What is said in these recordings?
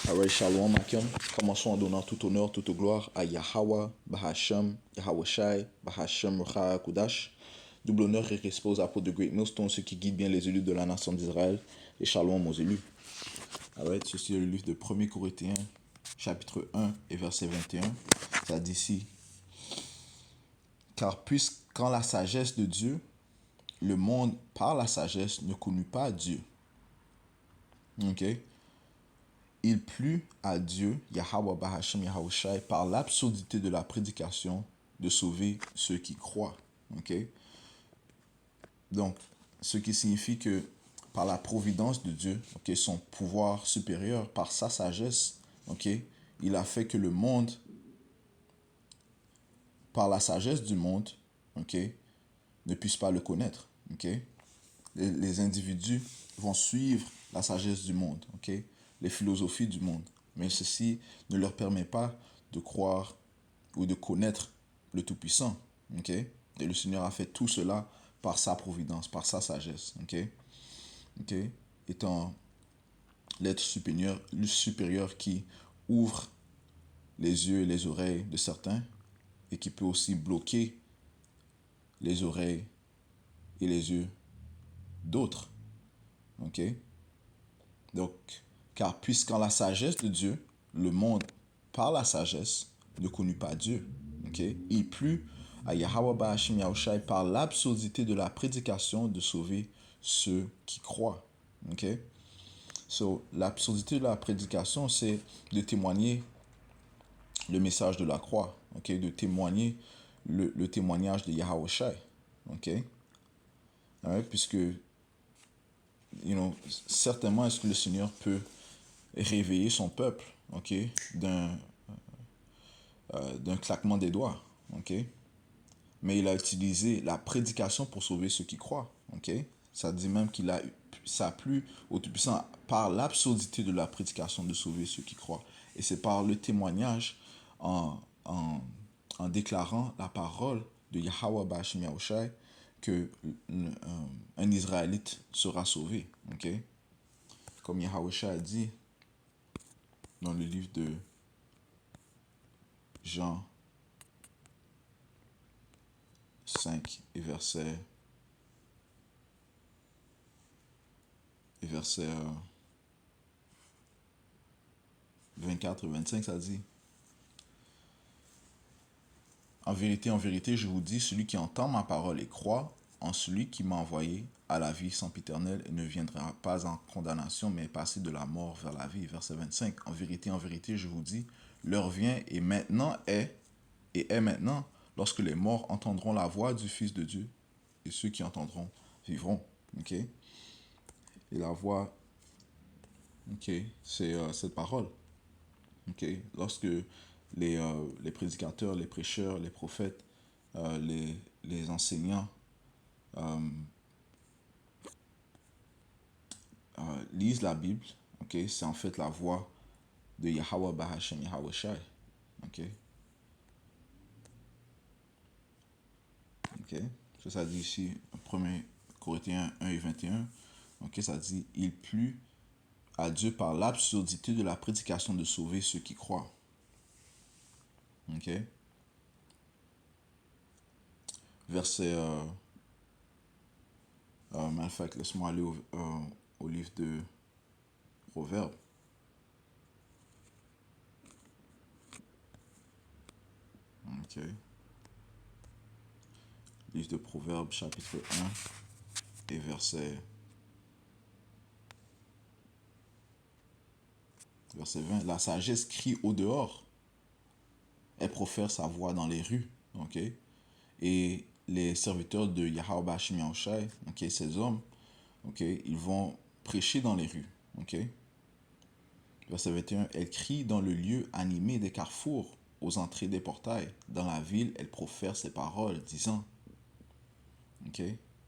Alright, Shalom Akim. Commençons en donnant tout honneur, toute gloire à Yahweh, Bahashem, Yahweh Shai, Bahashem, Rucha Kudash. Double honneur et respect aux apôtres de Great Millstone, ceux qui guident bien les élus de la nation d'Israël. Et Shalom aux élus. Alright, ceci est le livre de 1er Corinthiens, chapitre 1 et verset 21. Ça dit ici: Car puisqu'en la sagesse de Dieu, le monde par la sagesse ne connut pas Dieu. Ok? Il plut à Dieu, Yahweh Bahashem Yahweh Shai, par l'absurdité de la prédication, de sauver ceux qui croient. Okay? Donc, ce qui signifie que par la providence de Dieu, okay, son pouvoir supérieur, par sa sagesse, okay, il a fait que le monde, par la sagesse du monde, okay, ne puisse pas le connaître. Okay? Les individus vont suivre la sagesse du monde, okay? Les philosophies du monde. Mais ceci ne leur permet pas de croire ou de connaître le Tout-Puissant. Okay? Et le Seigneur a fait tout cela par sa providence, par sa sagesse. Okay? Okay? Étant l'être supérieur qui ouvre les yeux et les oreilles de certains et qui peut aussi bloquer les oreilles et les yeux d'autres. Okay? Donc, car puisqu'en la sagesse de Dieu, le monde, par la sagesse, ne connut pas Dieu. Okay? Il plut à Yahweh Bahashim Yahushai par l'absurdité de la prédication de sauver ceux qui croient. Okay? So, l'absurdité de la prédication, c'est de témoigner le message de la croix. Okay? De témoigner le témoignage de Yahweh Shai. Okay? Right? Puisque, certainement, est-ce que le Seigneur peut réveiller son peuple, ok, d'un claquement des doigts, ok. Mais il a utilisé la prédication pour sauver ceux qui croient, ok. Ça dit même ça a plu au Tout-Puissant par l'absurdité de la prédication de sauver ceux qui croient. Et c'est par le témoignage en, en déclarant la parole de Yahweh Bashim Yahushai que un Israélite sera sauvé, ok. Comme Yahushai a dit dans le livre de Jean 5 et verset 24 et 25, ça dit: en vérité, je vous dis, celui qui entend ma parole et croit en celui qui m'a envoyé a la vie sempiternelle et ne viendra pas en condamnation, mais est passé de la mort vers la vie. Verset 25: en vérité, je vous dis, l'heure vient et est maintenant, lorsque les morts entendront la voix du Fils de Dieu, et ceux qui entendront vivront. Ok? Et la voix, ok, c'est cette parole. Ok? Lorsque les prédicateurs, les prêcheurs, les prophètes, les enseignants lisent la Bible, ok, c'est en fait la voix de Yahweh Bahashem Yahweh Shai. Ok? Ok? Ça dit ici, 1 Corinthiens 1 et 21. Ok? Ça dit: il plut à Dieu par l'absurdité de la prédication de sauver ceux qui croient. Ok? Verset. Matter of fact, laisse-moi aller au livre de Proverbes. Ok. Livre de Proverbes, chapitre 1 et verset 20. La sagesse crie au dehors. Elle profère sa voix dans les rues. Ok? Et les serviteurs de Yahweh Bashim Yahushai, ok, ces hommes, ok, ils vont prêcher dans les rues. Ok? Verset 21. Elle crie dans le lieu animé des carrefours, aux entrées des portails. Dans la ville, elle profère ses paroles, disant: ok,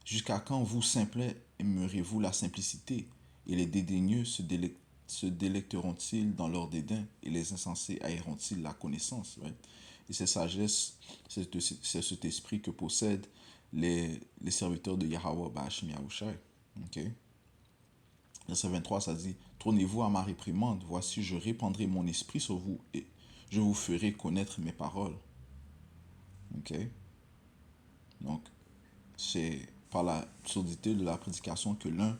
jusqu'à quand vous simplets aimerez-vous la simplicité, et les dédaigneux se délecteront-ils dans leur dédain, et les insensés haïront-ils la connaissance, right? Et cette sagesse, c'est cet esprit que possèdent les serviteurs de Yahweh Bashim Yahushai. Ok? Verset 23, ça dit, tournez-vous à ma réprimande, voici, je répandrai mon esprit sur vous et je vous ferai connaître mes paroles. Ok? Donc, c'est par l'absurdité de la prédication que l'un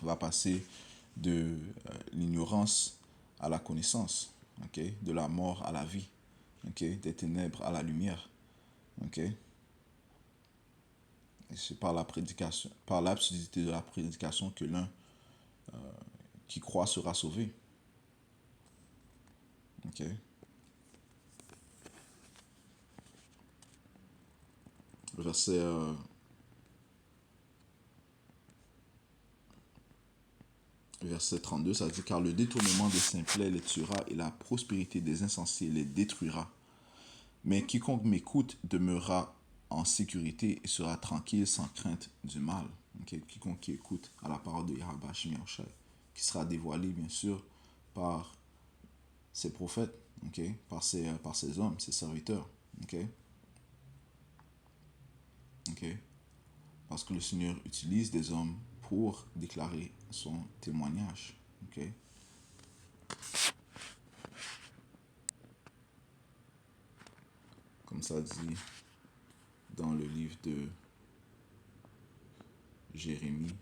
va passer de l'ignorance à la connaissance, ok? De la mort à la vie, ok? Des ténèbres à la lumière, ok? Et c'est par la prédication, par l'absurdité de la prédication que l'un qui croit sera sauvé, ok? Verset, verset 32, ça dit, car le détournement des simplets les tuera et la prospérité des insensés les détruira. Mais quiconque m'écoute demeurera en sécurité et sera tranquille sans crainte du mal. Okay? Quiconque qui écoute à la parole de Yahweh Shem Yahushua, qui sera dévoilé bien sûr par ses prophètes, okay? Par ses hommes, ses serviteurs. Okay? Okay? Parce que le Seigneur utilise des hommes pour déclarer son témoignage. Okay? Comme ça dit dans le livre de Jérémie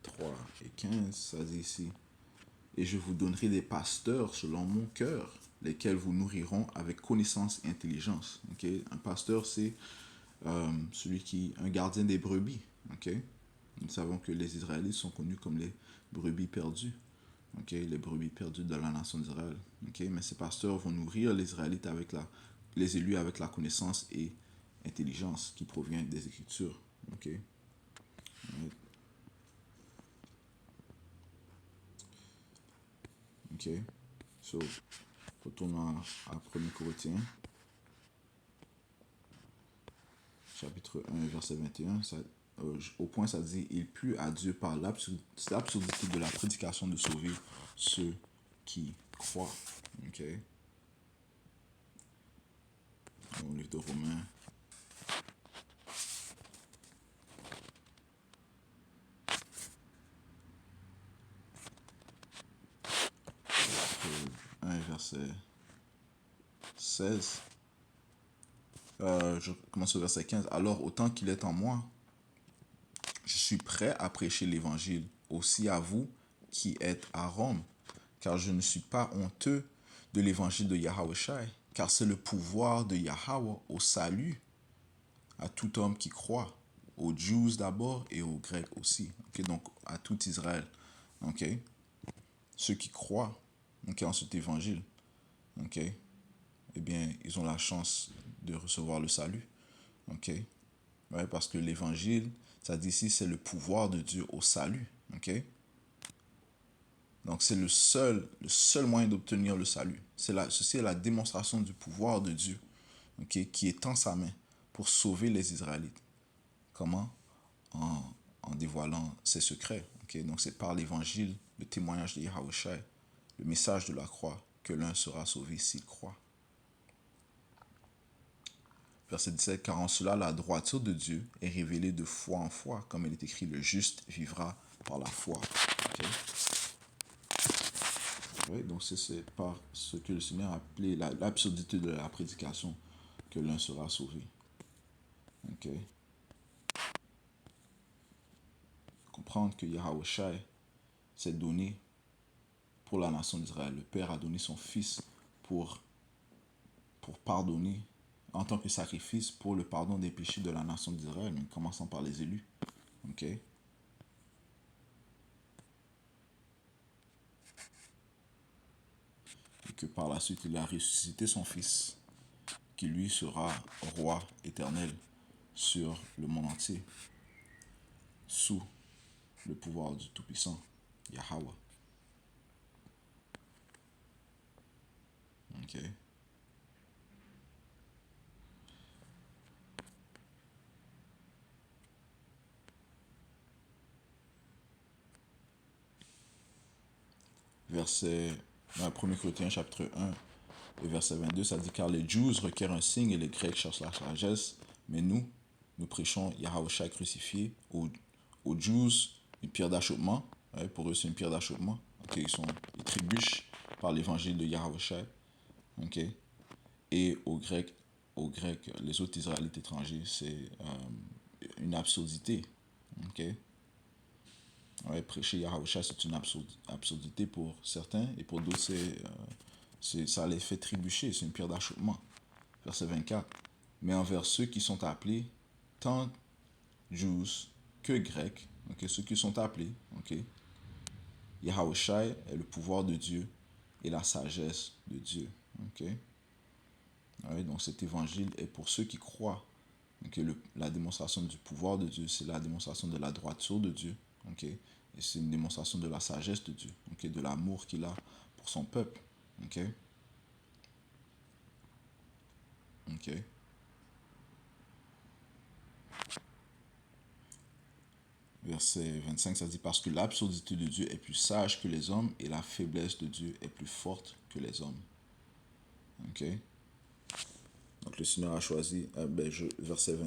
3 et 15, ça dit ici, et je vous donnerai des pasteurs selon mon cœur, lesquels vous nourriront avec connaissance et intelligence. Okay? Un pasteur, c'est celui qui un gardien des brebis. Okay? Nous savons que les Israélites sont connus comme les brebis perdues. Okay? Les brebis perdues de la nation d'Israël. Okay? Mais ces pasteurs vont nourrir les Israélites les élus avec la connaissance et intelligence qui provient des Écritures. Okay? Ok. So, retournons à 1 Corinthiens, chapitre 1, verset 21. Au point, ça dit, il plut à Dieu par l'absurdité de la prédication de sauver ceux qui croient. Ok. Au livre de Romains. Chapitre 1, verset 16. Je commence au verset 15. Alors, autant qu'il est en moi, je suis prêt à prêcher l'évangile aussi à vous qui êtes à Rome, car je ne suis pas honteux de l'évangile de Yahweh Shai, car c'est le pouvoir de Yahweh au salut à tout homme qui croit, aux Juifs d'abord et aux Grecs aussi. Okay? Donc à tout Israël. Okay? Ceux qui croient en cet évangile, okay? Eh bien, ils ont la chance de recevoir le salut. Okay? Ouais, parce que l'évangile, ça dit ici, c'est le pouvoir de Dieu au salut. Okay? Donc c'est le seul moyen d'obtenir le salut. Ceci est la démonstration du pouvoir de Dieu, okay, qui est en sa main pour sauver les Israélites. Comment? En dévoilant ses secrets. Okay? Donc c'est par l'évangile, le témoignage de Yahweh Shai, le message de la croix, que l'un sera sauvé s'il croit. Verset 17, car en cela la droiture de Dieu est révélée de foi en foi, comme il est écrit, le juste vivra par la foi. Okay? Oui, donc c'est par ce que le Seigneur a appelé l'absurdité de la prédication que l'un sera sauvé. Ok. Comprendre que Yahweh Shai s'est donné pour la nation d'Israël. Le Père a donné son Fils pour pardonner en tant que sacrifice pour le pardon des péchés de la nation d'Israël, mais commençant par les élus. Ok. Et que par la suite, il a ressuscité son Fils, qui lui sera roi éternel sur le monde entier, sous le pouvoir du Tout-Puissant, Yahweh. Ok. Verset 1 Corinthiens chapitre 1 et verset 22, ça dit, car les Juifs requièrent un signe et les Grecs cherchent la sagesse, mais nous prêchons Yahweh Shai crucifié aux Juifs une pierre d'achoppement. Ouais, pour eux, c'est une pierre d'achoppement. Ok, ils trébuchent par l'évangile de Yahweh. Ok, et aux Grecs, les autres Israélites étrangers, c'est une absurdité. Ok, ouais, prêcher Yahweh, c'est une absurdité pour certains, et pour d'autres, ça les fait trébucher, c'est une pierre d'achoppement. Verset 24. Mais envers ceux qui sont appelés, tant Jews que Grecs, ok, ceux qui sont appelés, ok, Yahushai est le pouvoir de Dieu et la sagesse de Dieu. Ok, ouais, donc cet évangile est pour ceux qui croient. Ok, la démonstration du pouvoir de Dieu, c'est la démonstration de la droiture de Dieu. Ok, et c'est une démonstration de la sagesse de Dieu, ok, de l'amour qu'il a pour son peuple. Ok, ok. Verset 25, ça dit, parce que l'absurdité de Dieu est plus sage que les hommes et la faiblesse de Dieu est plus forte que les hommes. Ok. Donc le Seigneur a choisi, verset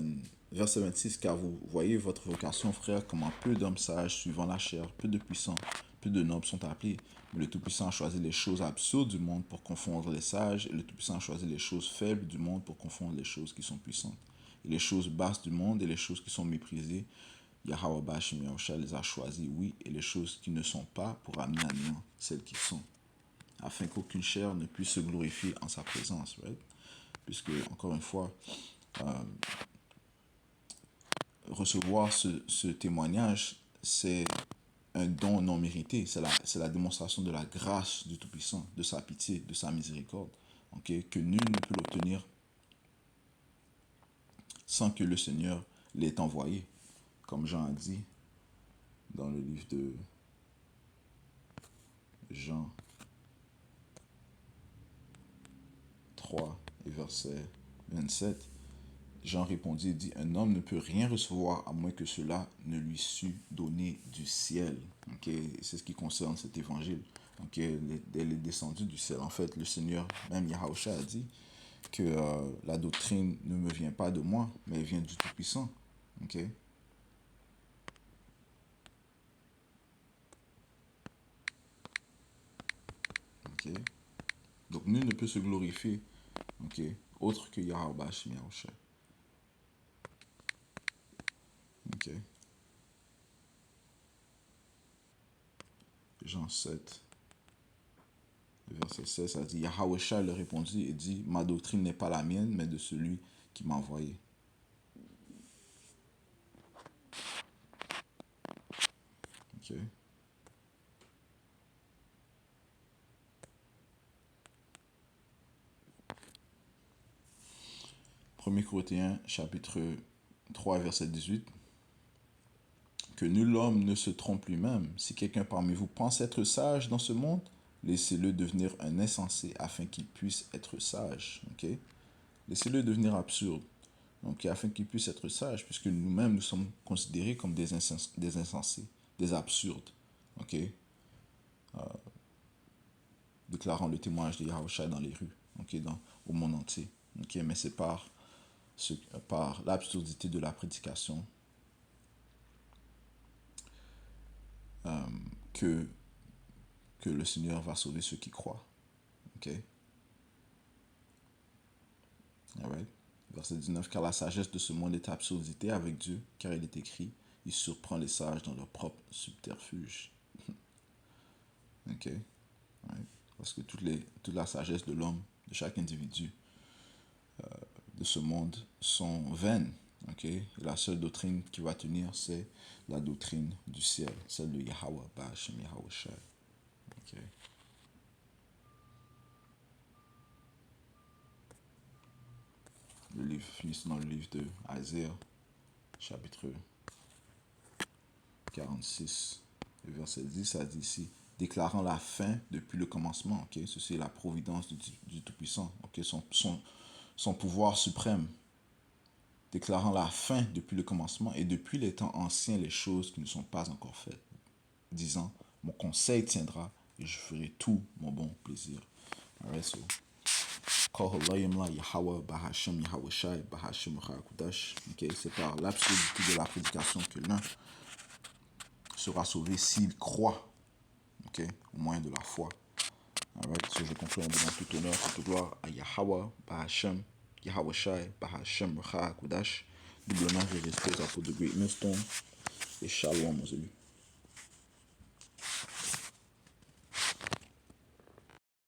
26, car vous voyez votre vocation, frère, comment peu d'hommes sages suivant la chair, peu de puissants, peu de nobles sont appelés. Mais le Tout-Puissant a choisi les choses absurdes du monde pour confondre les sages, et le Tout-Puissant a choisi les choses faibles du monde pour confondre les choses qui sont puissantes. Et les choses basses du monde et les choses qui sont méprisées, Yahweh Bashim Yahusha les a choisies, oui, et les choses qui ne sont pas pour amener à néant celles qui sont, afin qu'aucune chair ne puisse se glorifier en sa présence, right? Puisque, encore une fois, recevoir ce témoignage, c'est un don non mérité. C'est la démonstration de la grâce du Tout-Puissant, de sa pitié, de sa miséricorde. Okay? Que nul ne peut l'obtenir sans que le Seigneur l'ait envoyé. Comme Jean a dit dans le livre de Jean 3 et verset 27. Jean répondit et dit, un homme ne peut rien recevoir à moins que cela ne lui sût donné du ciel. Okay? C'est ce qui concerne cet évangile. Okay? Elle est descendue du ciel. En fait, le Seigneur, même Yahusha, a dit que la doctrine ne me vient pas de moi, mais elle vient du Tout-Puissant. Okay? Okay? Donc, nul ne peut se glorifier, okay, autre que Yahweh Shem Yahusha. Okay? Jean 7. Le verset 16, ça dit, Yahweh leur répondit et dit, ma doctrine n'est pas la mienne, mais de celui qui m'a envoyé. Ok. 1 Corinthiens, chapitre 3, verset 18. Que nul homme ne se trompe lui-même. Si quelqu'un parmi vous pense être sage dans ce monde, laissez-le devenir un insensé afin qu'il puisse être sage. Okay? Laissez-le devenir absurde. Okay? Afin qu'il puisse être sage, puisque nous-mêmes, nous sommes considérés comme des insensés, des absurdes. Okay? Déclarant le témoignage de Yahushua dans les rues, okay? Au monde entier. Okay? Mais c'est par l'absurdité de la prédication que le Seigneur va sauver ceux qui croient. Ok? Alright? Verset 19. Car la sagesse de ce monde est absurdité avec Dieu, car il est écrit, il surprend les sages dans leur propre subterfuge. Ok? Right? Parce que toute la sagesse de l'homme, de chaque individu de ce monde sont vaines. Okay? Et la seule doctrine qui va tenir, c'est la doctrine du ciel, celle de Yahweh Ba'ashem Yahweh Shai. Okay? Le livre finit dans le livre de Isaiah, chapitre 46, le verset 10, ça dit ici, déclarant la fin depuis le commencement. Okay? Ceci est la providence du Tout-Puissant, okay? Son pouvoir suprême, déclarant la fin depuis le commencement et depuis les temps anciens les choses qui ne sont pas encore faites, disant, mon conseil tiendra et je ferai tout mon bon plaisir. Alright, so, Yahweh Bahashem Yahweh Shai Bahashem Kudash. Okay, c'est par l'absurdité de la prédication que l'un sera sauvé s'il croit, ok, au moyen de la foi. Alright, so je conclue en donnant tout honneur, toute gloire à Yahweh, Bahashem, Yahweh Shai, Bahashem, Racha, Kodash. Double honneur et respect pour the great millstone. Et shalom, aux élus.